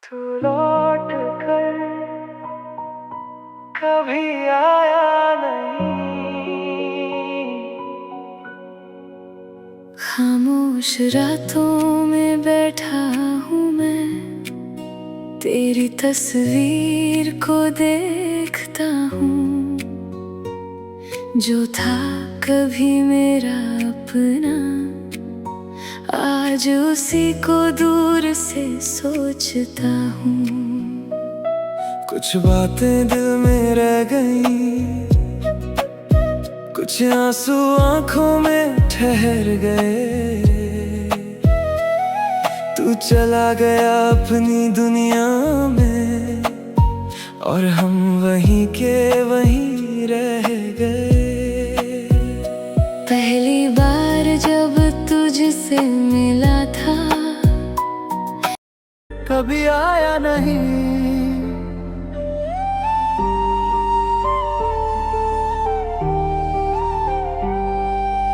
तू लौट कर कभी आया नहीं। खामोश रातों में बैठा हूँ मैं, तेरी तस्वीर को देखता हूँ। जो था कभी मेरा अपना, आज उसी को दूर से सोचता हूँ। कुछ बातें दिल में रह गई, कुछ आंसू आंखों में ठहर गए। तू चला गया अपनी दुनिया में और हम वहीं के वहीं रह गए। पहली बार जब तुझसे मिला था, कभी आया नहीं।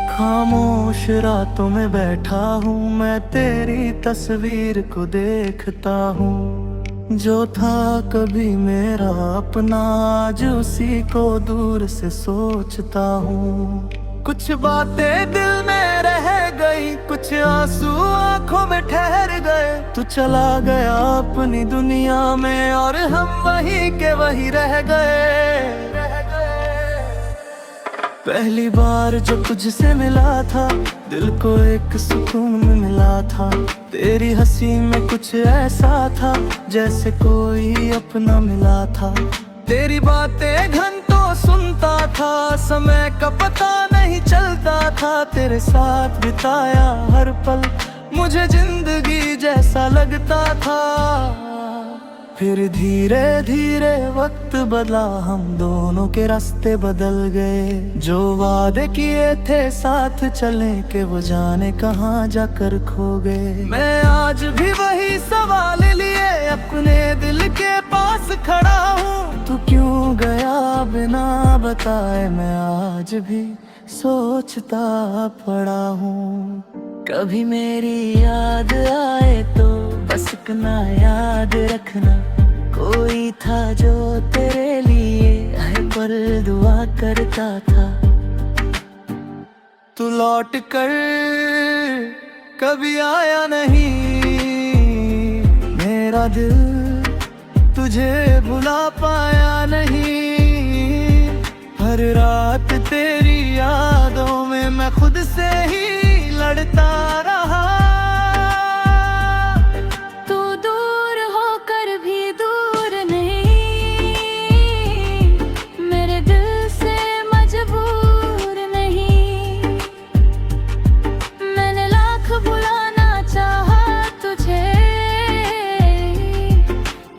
खामोश रातों में बैठा हूँ मैं, तेरी तस्वीर को देखता हूँ। जो था कभी मेरा अपना, आज उसी को दूर से सोचता हूँ। कुछ बातें दिल में रह गई, कुछ आंसू आंखों में ठहर गए। तू चला गया अपनी दुनिया में और हम वहीं के वहीं रह गए। पहली बार जब तुझसे मिला था, दिल को एक सुकून मिला था। तेरी हंसी में कुछ ऐसा था जैसे कोई अपना मिला था। तेरी बातें घंटों सुनता था, समय का पता नहीं चलता था। तेरे साथ बिताया हर पल मुझे जिंदगी जैसा लगता था। फिर धीरे धीरे वक्त बदला, हम दोनों के रास्ते बदल गए। जो वादे किए थे साथ चले के, वो जाने कहाँ जाकर खो गए। मैं आज भी वही सवाल लिए अपने दिल के पास खड़ा हूँ। तू क्यों गया बिना बताए, मैं आज भी सोचता पड़ा हूँ। कभी मेरी याद आए तो बस इतना याद रखना, कोई था जो तेरे लिए हर पल दुआ करता था। तू लौट कर कभी आया नहीं, मेरा दिल तुझे भुला पाया नहीं। हर रात तेरी यादों में मैं खुद से ही लड़ता रहा। तू दूर होकर भी दूर नहीं, मेरे दिल से मजबूर नहीं। मैंने लाख बुलाना चाहा तुझे,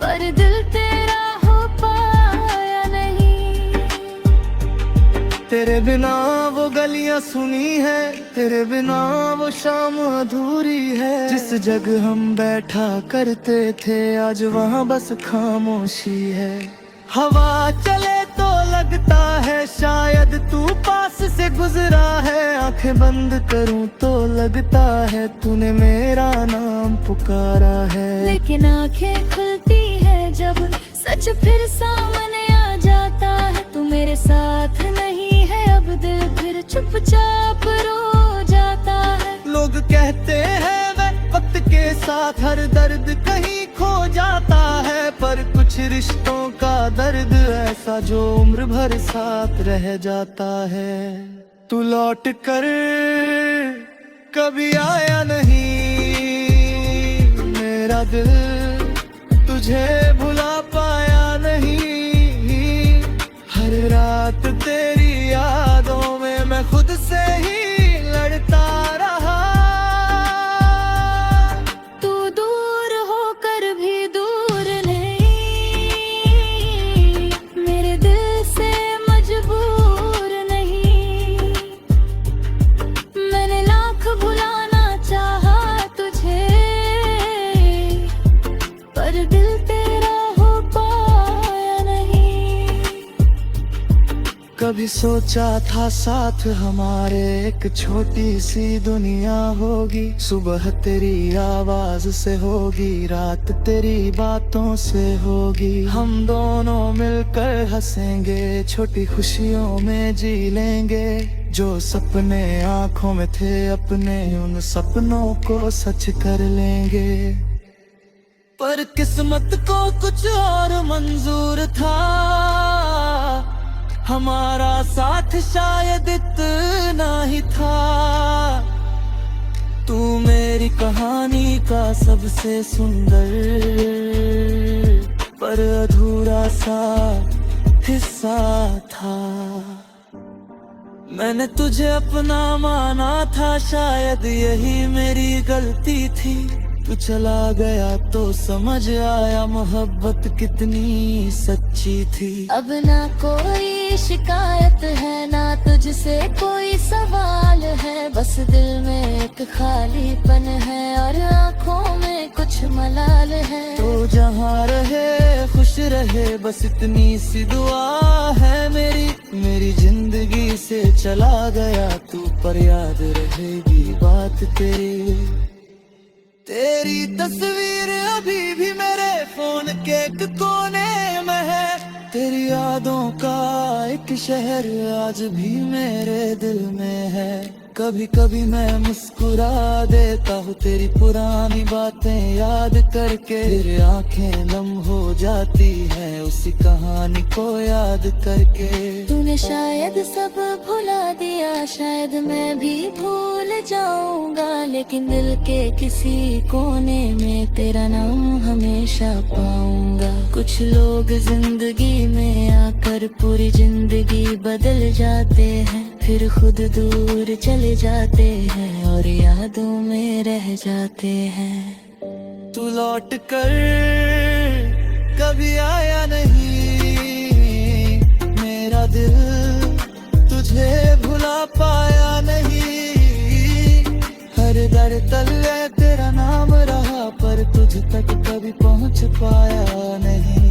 पर दिल तेरा हो पाया नहीं। तेरे बिना वो गलियां सुनी है, तेरे बिना वो शाम अधूरी है। जिस जगह हम बैठा करते थे, आज वहाँ बस खामोशी है। हवा चले तो लगता है शायद तू पास से गुजरा है। आंखें बंद करूं तो लगता है तूने मेरा नाम पुकारा है। लेकिन आंखें खुलती है जब सच फिर सामने आ जाता है। तू मेरे साथ नहीं है अब, दिल फिर चुपचाप रो जाता है। लोग कहते हैं वक्त के साथ हर दर्द कहीं खो जाता है, पर कुछ रिश्तों का दर्द ऐसा जो उम्र भर साथ रह जाता है। तू लौट कर कभी आया नहीं, मेरा दिल तुझे भुला पाया नहीं। हर रात तेरी यादों में मैं खुद से ही लड़ता रहा। तू दूर होकर भी दूर नहीं, मेरे दिल से मजबूर नहीं। मैंने लाख भुलाना चाहा तुझे, पर दिल तेरा कभी सोचा था साथ हमारे एक छोटी सी दुनिया होगी। सुबह तेरी आवाज से होगी, रात तेरी बातों से होगी। हम दोनों मिलकर हंसेंगे, छोटी खुशियों में जी लेंगे। जो सपने आंखों में थे अपने, उन सपनों को सच कर लेंगे। पर किस्मत को कुछ और मंजूर था, हमारा साथ शायद इतना ही था। तू मेरी कहानी का सबसे सुंदर पर अधूरा सा हिस्सा था। मैंने तुझे अपना माना था, शायद यही मेरी गलती थी। तू चला गया तो समझ आया मोहब्बत कितनी सच्ची थी। अब ना कोई शिकायत है, ना तुझसे कोई सवाल है। बस दिल में एक खालीपन है और आँखों में कुछ मलाल है। तो जहाँ रहे खुश रहे, बस इतनी सी दुआ है मेरी जिंदगी से चला गया तू, पर याद रहेगी बात तेरी तस्वीर अभी भी मेरे फोन के एक कोने में है। तेरी यादों का एक शहर आज भी मेरे दिल में है। कभी कभी मैं मुस्कुरा देता हूँ तेरी पुरानी बातें याद करके। तेरी आंखें नम हो जाती हैं उसी कहानी को याद करके। तूने शायद सब भुला दिया, शायद मैं भी भूल जाऊंगा, लेकिन दिल के किसी कोने में तेरा नाम हमेशा पाऊंगा। कुछ लोग जिंदगी में आकर पूरी जिंदगी बदल जाते हैं, फिर खुद दूर चले जाते हैं और यादों में रह जाते हैं। तू लौट कर कभी आया नहीं, मेरा दिल तुझे भुला पाया नहीं। हर दर तले तेरा नाम रहा, पर तुझ तक कभी पहुंच पाया नहीं।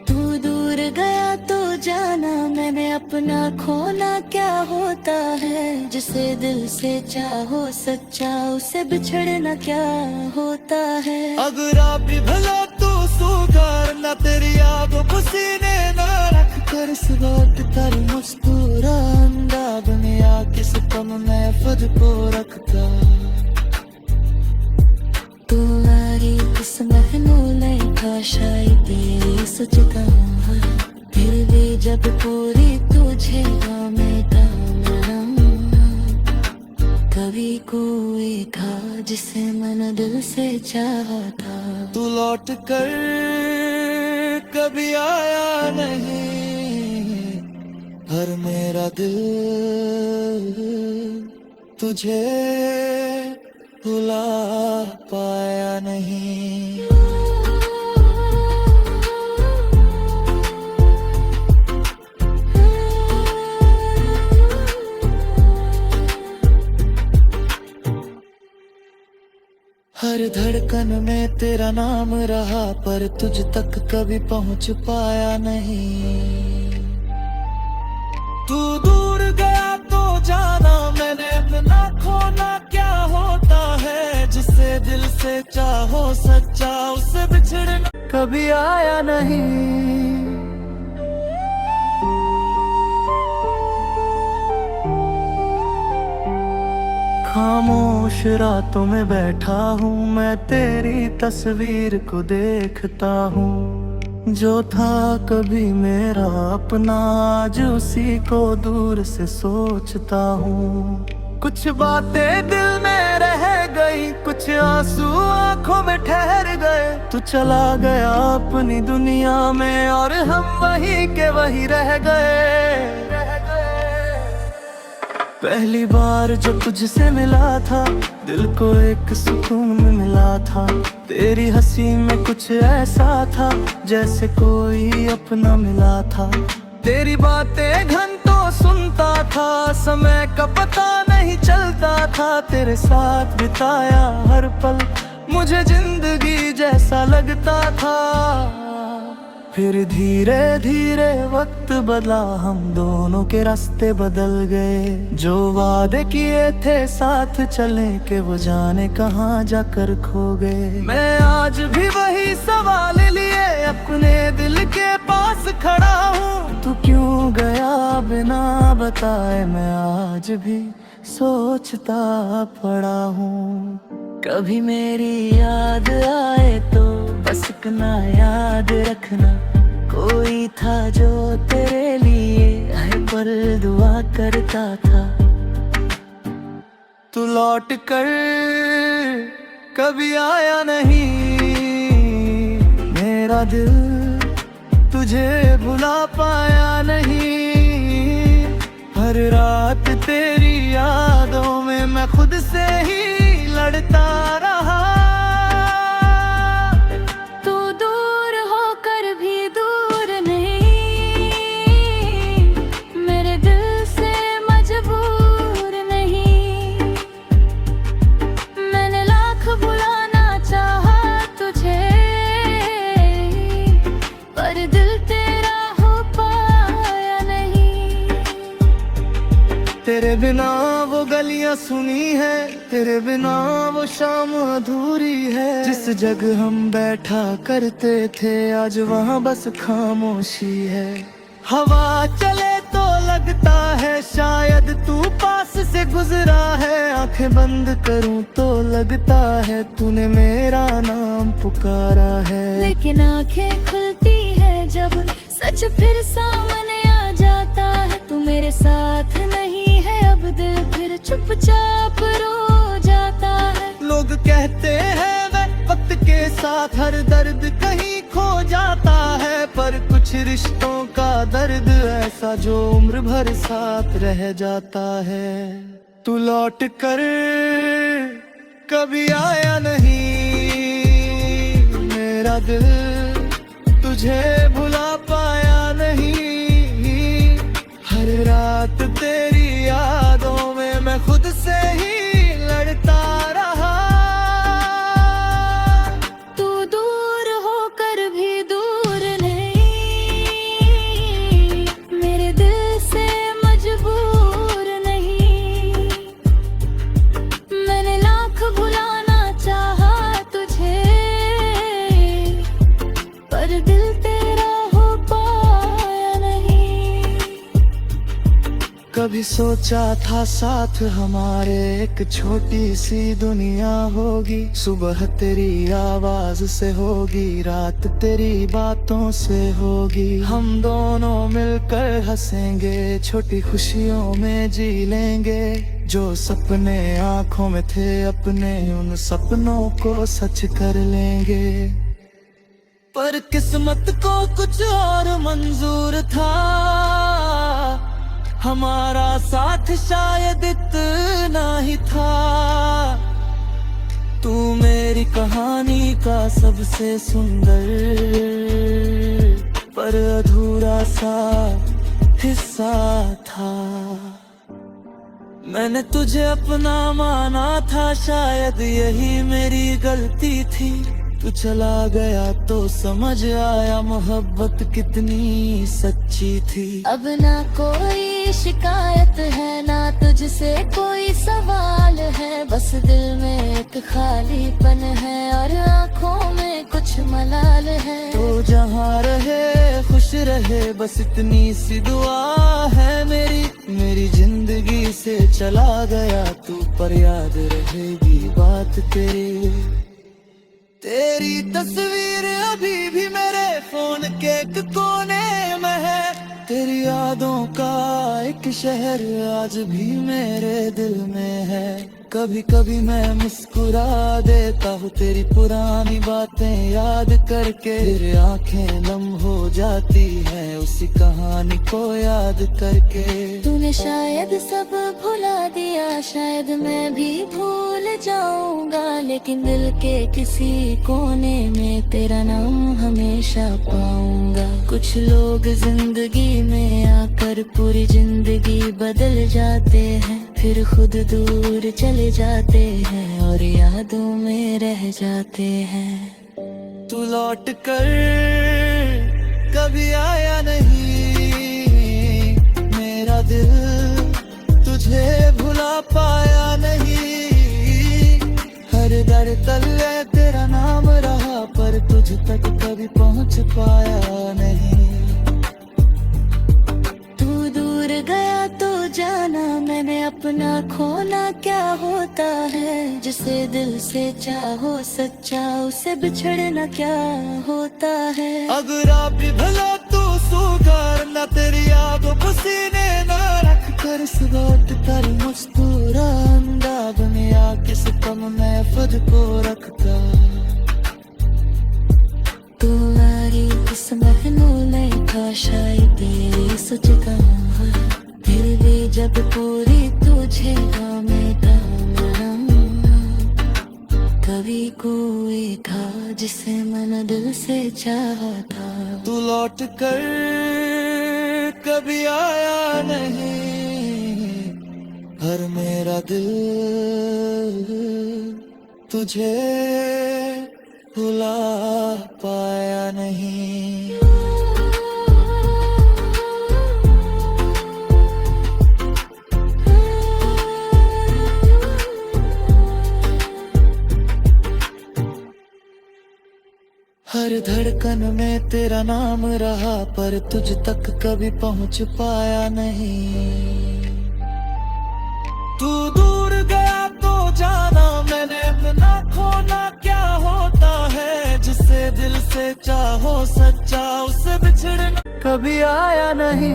तू दूर गया तो जाना मैंने अपना खोना क्या होता है। जिसे दिल से चाहो सच्चा, उसे बिछड़ना क्या होता है। अगर आप भी भला तू सुधार ना, तेरी यादों को सीने न रख कर। इस वक्त तेरी मुस्कुरा अंदाज में आ किस पल में खुद को रखता। तू आरी किस महनू नहीं था, शायद ये सोचता हूँ। फिर भी जब पूरी तुझे कभी कोई था जिसे मन दिल से चाहा था। तू लौट कर कभी आया नहीं, हर मेरा दिल तुझे भुला पाया नहीं। हर धड़कन में तेरा नाम रहा, पर तुझ तक कभी पहुंच पाया नहीं। तू दूर गया तो जाना मैंने अपना खोना क्या होता है। जिसे दिल से चाहो सच्चा, उससे बिछड़ना कभी आया नहीं। खामोश रातों में बैठा हूँ मैं, तेरी तस्वीर को देखता हूँ। जो था कभी मेरा अपना, आज उसी को दूर से सोचता हूँ। कुछ बातें दिल में रह गई, कुछ आंसू आंखों में ठहर गए। तू चला गया अपनी दुनिया में और हम वही के वही रह गए। पहली बार जो तुझसे मिला था, दिल को एक सुकून मिला था। तेरी हंसी में कुछ ऐसा था जैसे कोई अपना मिला था। तेरी बातें घंटों सुनता था, समय का पता नहीं चलता था। तेरे साथ बिताया हर पल मुझे जिंदगी जैसा लगता था। फिर धीरे धीरे वक्त बदला, हम दोनों के रास्ते बदल गए। जो वादे किए थे साथ चले के वो जाने कहाँ जाकर खो गए। मैं आज भी वही सवाल लिए अपने दिल के पास खड़ा हूँ, तू क्यों गया बिना बताए, मैं आज भी सोचता पड़ा हूँ। कभी मेरी याद आए तो बस इतना याद रखना, कोई था जो तेरे लिए हर पल दुआ करता था। तू लौट कर कभी आया नहीं, मेरा दिल तुझे भुला पाया नहीं। हर रात तेरी यादों में मैं खुद से ही लड़ता रहा। तू दूर होकर भी दूर नहीं, मेरे दिल से मजबूर नहीं। मैंने लाख बुलाना चाहा तुझे, पर दिल तेरा हो पाया नहीं। तेरे बिना वो गलियां सुनी है, तेरे बिना वो शाम अधूरी है। जिस जगह हम बैठा करते थे आज वहाँ बस खामोशी है। हवा चले तो लगता है शायद तू पास से गुजरा है, आंखें बंद करूं तो लगता है तूने मेरा नाम पुकारा है। लेकिन आंखें खुलती है जब सच फिर सामने आ जाता है। तू मेरे साथ नहीं है अब, दिल फिर चुपचाप रो जाता है। लोग कहते हैं वक्त के साथ हर दर्द कहीं खो जाता है, पर कुछ रिश्तों का दर्द ऐसा जो उम्र भर साथ रह जाता है। तू लौट कर कभी आया नहीं, मेरा दिल तुझे भुला पाया नहीं। हर रात तेरी यादों में मैं खुद से ही लड़ता रहा। तू दूर होकर भी दूर नहीं, मेरे दिल से मजबूर नहीं। मैंने लाख भुलाना चाहा तुझे, पर दिल तेरा हो पाया नहीं। कभी सोचा था साथ हमारे एक छोटी सी दुनिया होगी। सुबह तेरी आवाज से होगी, रात तेरी बातों से होगी। हम दोनों मिलकर हंसेंगे, छोटी खुशियों में जी लेंगे। जो सपने आंखों में थे अपने, उन सपनों को सच कर लेंगे। पर किस्मत को कुछ और मंजूर था, हमारा साथ शायद इतना ही था। तू मेरी कहानी का सबसे सुंदर पर अधूरा सा हिस्सा था। मैंने तुझे अपना माना था, शायद यही मेरी गलती थी। तू चला गया तो समझ आया मोहब्बत कितनी सच्ची थी। अब ना कोई शिकायत है, ना तुझसे कोई सवाल है। बस दिल में एक खालीपन है और आँखों में कुछ मलाल है। तो जहाँ रहे खुश रहे, बस इतनी सी दुआ है मेरी जिंदगी से चला गया तू, पर याद रहेगी बात तेरी तस्वीर अभी भी मेरे फोन के एक कोने में है। तेरी यादों का एक शहर आज भी मेरे दिल में है। कभी कभी मैं मुस्कुरा देता हूँ तेरी पुरानी बातें याद करके। तेरी आंखें नम हो जाती हैं उसी कहानी को याद करके। तूने शायद सब भुला दिया, शायद मैं भी भूल जाऊंगा, लेकिन दिल के किसी कोने में तेरा नाम हमेशा पाऊंगा। कुछ लोग जिंदगी में आकर पूरी जिंदगी बदल जाते हैं, फिर खुद दूर चले जाते हैं और यादों में रह जाते हैं। तू लौट कर कभी आया नहीं मेरा दिल, तुझे भुला पाया नहीं। हर दर तले तेरा नाम रहा, पर तुझ तक कभी पहुंच पाया नहीं। तू दूर गया तो जाना मैंने अपना खोना क्या होता है। जिसे दिल से चाहो सच्चा, उसे बिछड़ना क्या होता है। अगर आप भी भला तू सुधार ना, तेरी यादों को सीने ना रख कर इस बात कर मुस्कुरा। अंदाज में आ किस कम महफूज को रखता। तू आरी किस महनू नहीं था, शायद तेरी सोच का फिर भी जब पूरी तुझे कभी कोई था जिसे मन दिल से चाहा था। तू लौट कर कभी आया नहीं, हर मेरा दिल तुझे भुला पाया नहीं। हर धड़कन में तेरा नाम रहा, पर तुझ तक कभी पहुंच पाया नहीं। तू दूर गया तो जाना मैंने अपना खोना क्या होता है। जिसे दिल से चाहो सच्चा, उससे बिछड़ना कभी आया नहीं।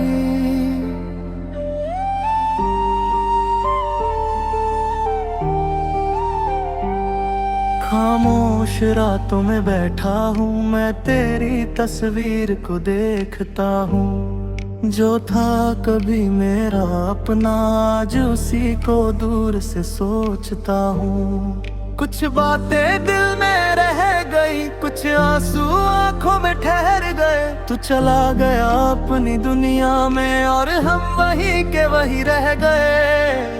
खामोश रातों में बैठा हूँ मैं, तेरी तस्वीर को देखता हूँ। जो था कभी मेरा अपना, आज उसी को दूर से सोचता हूँ। कुछ बातें दिल में रह गई, कुछ आंसू आंखों में ठहर गए। तू चला गया अपनी दुनिया में और हम वही के वही रह गए।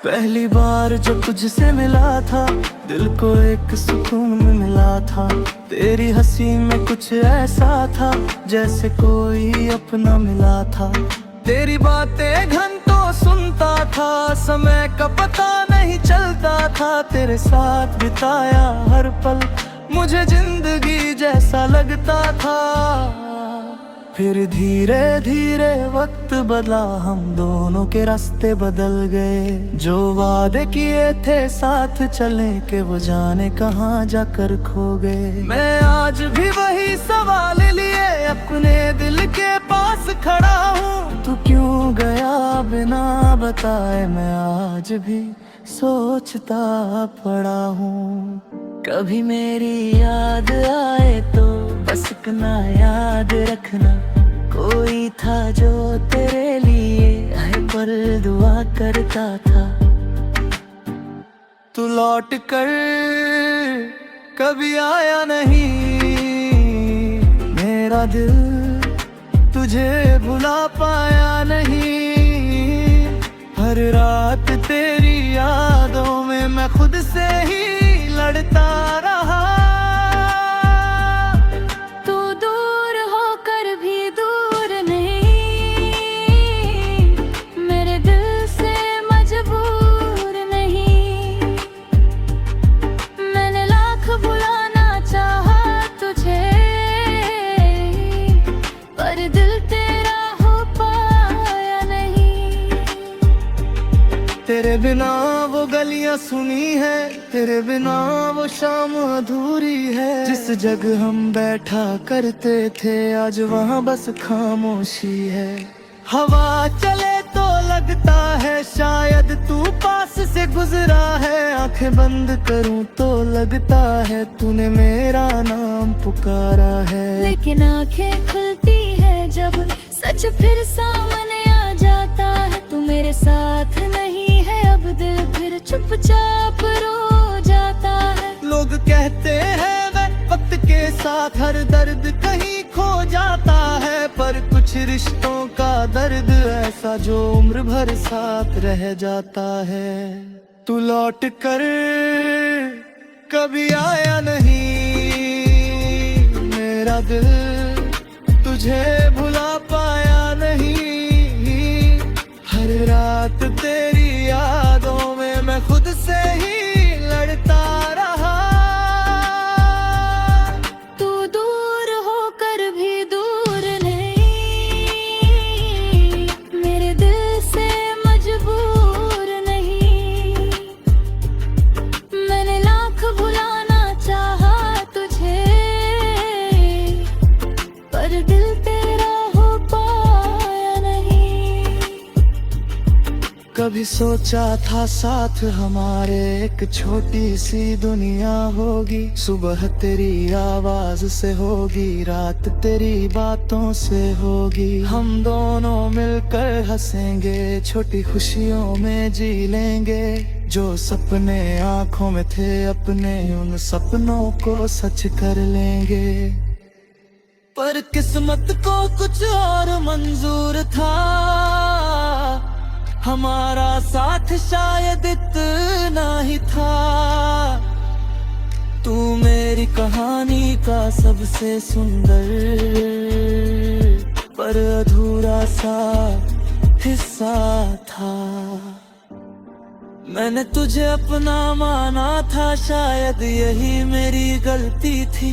पहली बार जब तुझसे मिला था, दिल को एक सुकून में मिला था। तेरी हंसी में कुछ ऐसा था जैसे कोई अपना मिला था। तेरी बातें घंटों सुनता था, समय का पता नहीं चलता था। तेरे साथ बिताया हर पल मुझे जिंदगी जैसा लगता था। फिर धीरे धीरे वक्त बदला, हम दोनों के रास्ते बदल गए। जो वादे किए थे साथ चले के, वो जाने कहाँ जाकर खो गए। मैं आज भी वही सवाल लिए अपने दिल के पास खड़ा हूँ। तू क्यों गया बिना बताए, मैं आज भी सोचता पड़ा हूँ। कभी मेरी याद आए तो बस इतना याद रखना, कोई था जो तेरे लिए हर पल दुआ करता था। तू लौट कर कभी आया नहीं मेरा दिल, तुझे भुला पाया नहीं। हर रात तेरी यादों में मैं खुद से ही लड़ता रहा। तू दूर होकर भी दूर नहीं, मेरे दिल से मजबूर नहीं। मैंने लाख बुलाना चाहा तुझे, पर दिल तेरा हो पाया नहीं। तेरे बिना वो गलियां सुनी है, तेरे बिना वो शाम अधूरी है। जिस जगह हम बैठा करते थे, आज वहाँ बस खामोशी है। हवा चले तो लगता है शायद तू पास से गुजरा है। आंखें बंद करूं तो लगता है तूने मेरा नाम पुकारा है। लेकिन आंखें खुलती है जब सच फिर सामने आ जाता है। तू मेरे साथ नहीं है अब, दिल फिर चुपचाप रो जाता है। लोग कहते हैं मैं वक्त के साथ हर दर्द कहीं खो जाता है, पर कुछ रिश्तों का दर्द ऐसा जो उम्र भर साथ रह जाता है। तू लौट कर कभी आया नहीं मेरा तुझे भुला पाया नहीं। हर रात तेरी यादों में मैं खुद से ही लड़ता रहा। तू दूर होकर भी दूर नहीं, मेरे दिल से मजबूर नहीं। मैंने लाख भुलाना चाहा तुझे, पर दिल तेरा हो पाया नहीं। कभी सोचा था साथ हमारे एक छोटी सी दुनिया होगी। सुबह तेरी आवाज से होगी, रात तेरी बातों से होगी। हम दोनों मिलकर हंसेंगे, छोटी खुशियों में जी लेंगे। जो सपने आंखों में थे अपने, उन सपनों को सच कर लेंगे। पर किस्मत को कुछ और मंजूर था, हमारा साथ शायद इतना ही था। तू मेरी कहानी का सबसे सुंदर पर अधूरा सा हिस्सा था। मैंने तुझे अपना माना था, शायद यही मेरी गलती थी।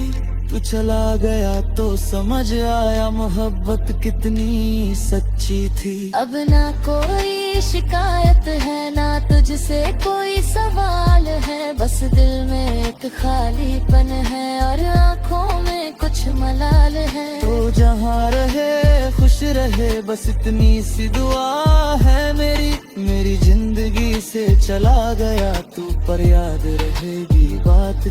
तू चला गया तो समझ आया मोहब्बत कितनी सच्ची थी। अब ना कोई शिकायत है, ना तुझसे कोई सवाल है। बस दिल में एक खालीपन है और आँखों में कुछ मलाल है। तो जहाँ रहे खुश रहे, बस इतनी सी दुआ है मेरी जिंदगी से चला गया तू, पर याद रहेगी बात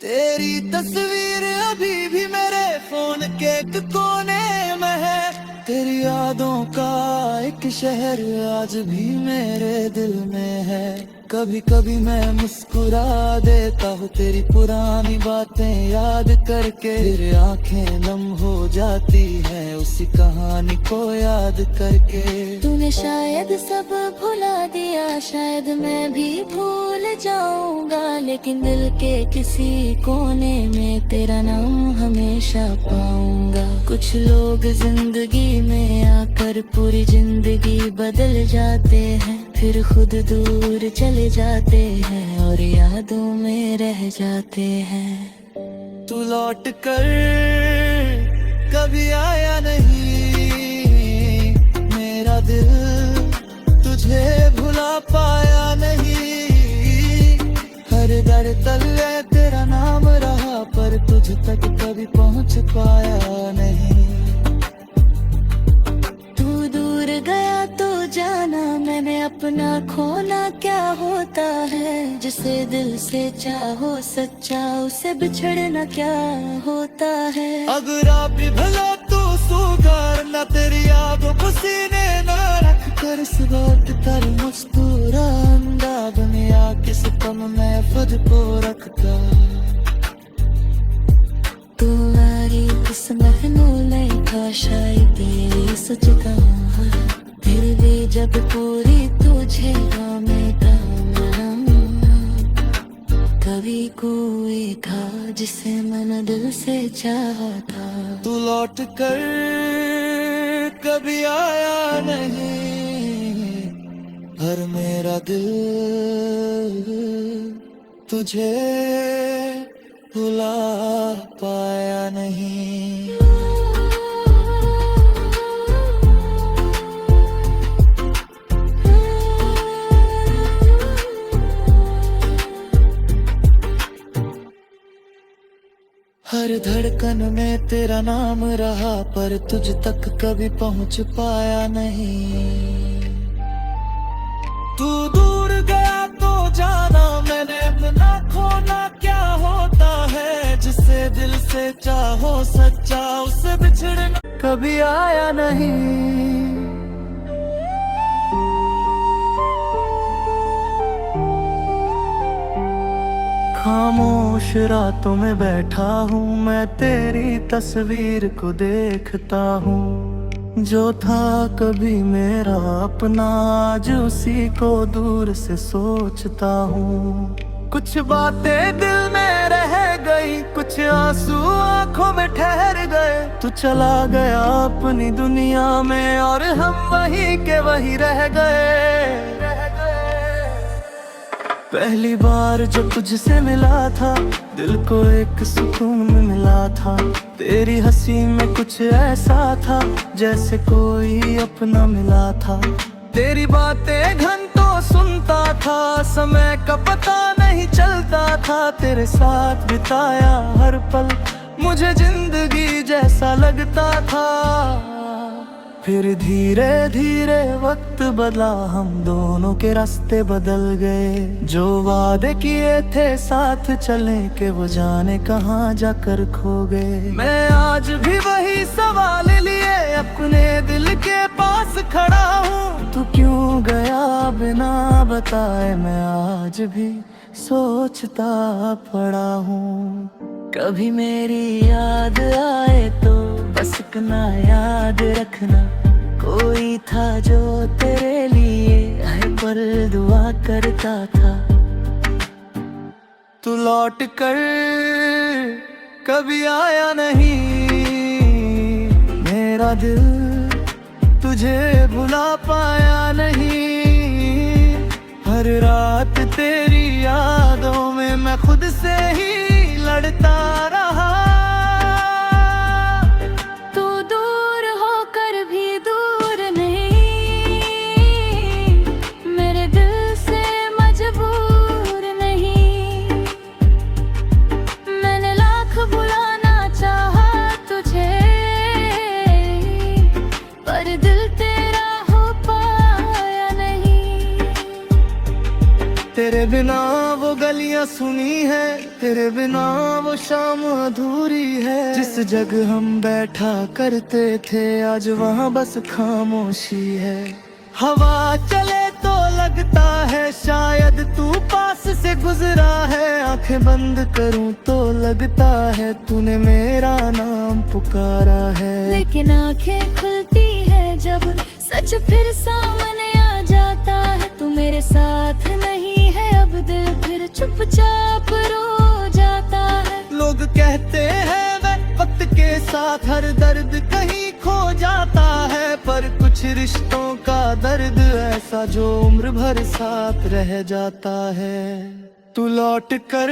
तेरी तस्वीर अभी भी मेरे फोन के एक कोने में है। तेरी यादों का एक शहर आज भी मेरे दिल में है। कभी कभी मैं मुस्कुरा देता हूँ तेरी पुरानी बातें याद करके। तेरी आंखें नम हो जाती हैं उसी कहानी को याद करके। तूने शायद सब भुला दिया, शायद मैं भी भूल जाऊंगा, लेकिन दिल के किसी कोने में तेरा नाम हमेशा पाऊंगा। कुछ लोग जिंदगी में आकर पूरी जिंदगी बदल जाते हैं, फिर खुद दूर चले जाते हैं और यादों में रह जाते हैं। तू लौट कर कभी आया नहीं, मेरा दिल तुझे भुला पाया नहीं। हर दर तले तेरा नाम रहा, पर तुझ तक कभी पहुंच पाया नहीं। तू दूर गया तो जाना मैंने अपना खोना क्या होता है। जिसे दिल से चाहो सच्चा, उसे बिछड़ना क्या होता है। अगर आप भी भला तू सुधार ना, तेरी यादों को सीने ना रख कर। इस वक्त कर मुस्कुरा अंदा, दुनिया किस कम में खुद को रखता। तू आरी किस महनू नहीं था, शायद तेरी सोचता। फिर भी जब पूरी तुझे कभी कोई था जिसे मैंने दिल से चाहा था। तू लौट कर कभी आया नहीं, हर मेरा दिल तुझे भुला पाया नहीं। हर धड़कन में तेरा नाम रहा, पर तुझ तक कभी पहुंच पाया नहीं। तू दूर गया तो जाना मैंने अपना खोना क्या होता है। जिसे दिल से चाहो सच्चा, उससे बिछड़ना कभी आया नहीं। खामोश रातों में बैठा हूँ मैं, तेरी तस्वीर को देखता हूँ। जो था कभी मेरा अपना, आज उसी को दूर से सोचता हूँ। कुछ बातें दिल में रह गई, कुछ आंसू आंखों में ठहर गए। तू चला गया अपनी दुनिया में और हम वहीं के वहीं रह गए। पहली बार जब तुझसे मिला था, दिल को एक सुकून में मिला था। तेरी हंसी में कुछ ऐसा था जैसे कोई अपना मिला था। तेरी बातें घंटों सुनता था, समय का पता नहीं चलता था। तेरे साथ बिताया हर पल मुझे जिंदगी जैसा लगता था। फिर धीरे धीरे वक्त बदला, हम दोनों के रास्ते बदल गए। जो वादे किए थे साथ चले के वो जाने कहाँ जाकर खो गए। मैं आज भी वही सवाल लिए अपने दिल के पास खड़ा हूँ। तू क्यों गया बिना बताए, मैं आज भी सोचता पड़ा हूँ। कभी मेरी याद आए तो बस इतना याद रखना, कोई था जो तेरे लिए हर पल दुआ करता था। तू लौट कर कभी आया नहीं, मेरा दिल तुझे भुला पाया नहीं। हर रात तेरी यादों में मैं खुद से ही लड़ता रहा। तू दूर होकर भी दूर नहीं, मेरे दिल से मजबूर नहीं। मैंने लाख बुलाना चाहा तुझे, पर दिल तेरा हो पाया नहीं। तेरे बिना वो गलियां सुनी है, तेरे बिना वो शाम अधूरी है। जिस जगह हम बैठा करते थे आज वहाँ बस खामोशी है। हवा चले तो लगता है शायद तू पास से गुजरा है। आंखें बंद करूं तो लगता है तूने मेरा नाम पुकारा है। लेकिन आंखें खुलती है जब सच फिर सामने आ जाता है। तू मेरे साथ नहीं है अब, दिल फिर चुपचाप रो जाता है। लोग कहते हैं मैं वक्त के साथ हर दर्द कहीं खो जाता है, पर कुछ रिश्तों का दर्द ऐसा जो उम्र भर साथ रह जाता है। तू लौट कर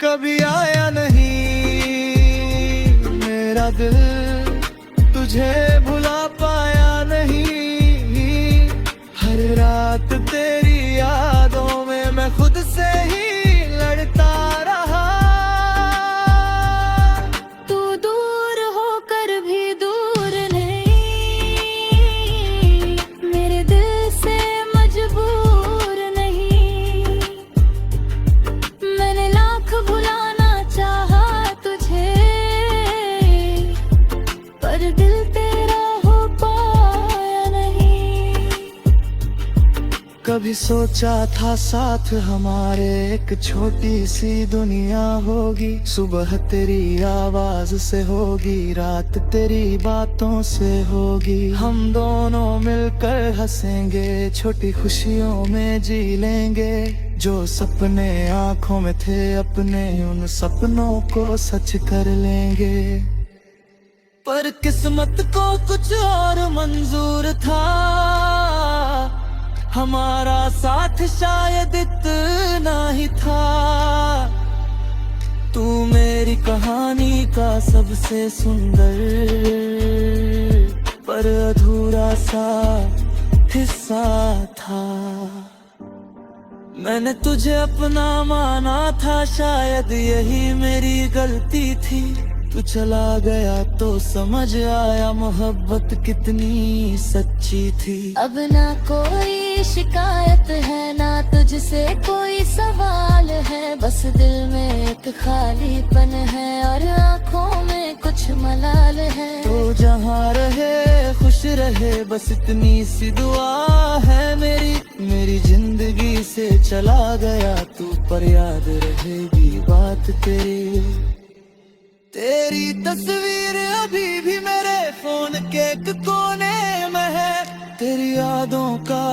कभी आया नहीं, मेरा दिल तुझे भुला पाया नहीं। हर रात तेरी यादों में मैं खुद से ही लड़ता रहा। तू दूर होकर भी दूर नहीं, मेरे दिल से मजबूर नहीं। मैंने लाख भुलाना चाहा तुझे, पर दिल तेरा हो पाया नहीं। कभी सोचा था साथ हमारे एक छोटी सी दुनिया होगी। सुबह तेरी आवाज से होगी, रात तेरी बातों से होगी। हम दोनों मिलकर हंसेंगे, छोटी खुशियों में जी लेंगे। जो सपने आंखों में थे अपने, उन सपनों को सच कर लेंगे। पर किस्मत को कुछ और मंजूर था, हमारा साथ शायद इतना ही था। तू मेरी कहानी का सबसे सुंदर पर अधूरा सा हिस्सा था। मैंने तुझे अपना माना था, शायद यही मेरी गलती थी। तू चला गया तो समझ आया मोहब्बत कितनी सच्ची थी। अब ना कोई शिकायत है, ना तुझसे कोई सवाल है। बस दिल में एक खालीपन है और आँखों में कुछ मलाल है। तो जहाँ रहे खुश रहे, बस इतनी सी दुआ है मेरी जिंदगी से चला गया तू, पर याद रहेगी बात तेरी तस्वीर अभी भी मेरे फोन के एक कोने में है। तेरी यादों का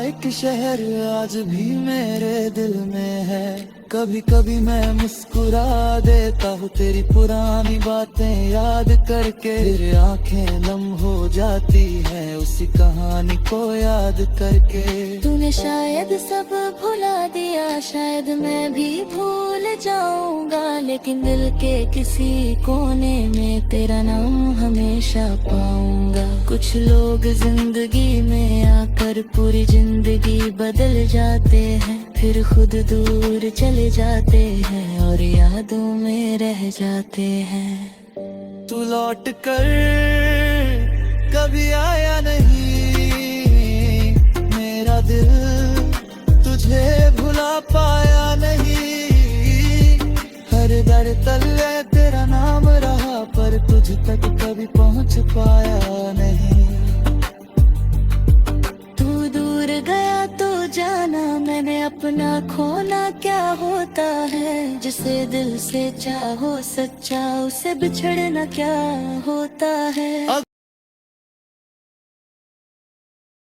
एक शहर आज भी मेरे दिल में है। कभी कभी मैं मुस्कुरा देता हूँ तेरी पुरानी बातें याद करके। फिर आंखें नम हो जाती हैं उसी कहानी को याद करके। तूने शायद सब भुला दिया, शायद मैं भी भूल जाऊंगा, लेकिन दिल के किसी कोने में तेरा नाम हमेशा पाऊंगा। कुछ लोग जिंदगी में आकर पूरी जिंदगी बदल जाते हैं, फिर खुद दूर चले जाते हैं और यादों में रह जाते हैं। तू लौट कर कभी आया नहीं, मेरा दिल तुझे भुला पाया नहीं। हर दर तले तेरा नाम रहा पर तुझ तक कभी पहुंच पाया नहीं। तू दूर गया तो जाना मैंने अपना खोना क्या होता है। जिसे दिल से चाहो सच्चा उसे बिछड़ना क्या होता है।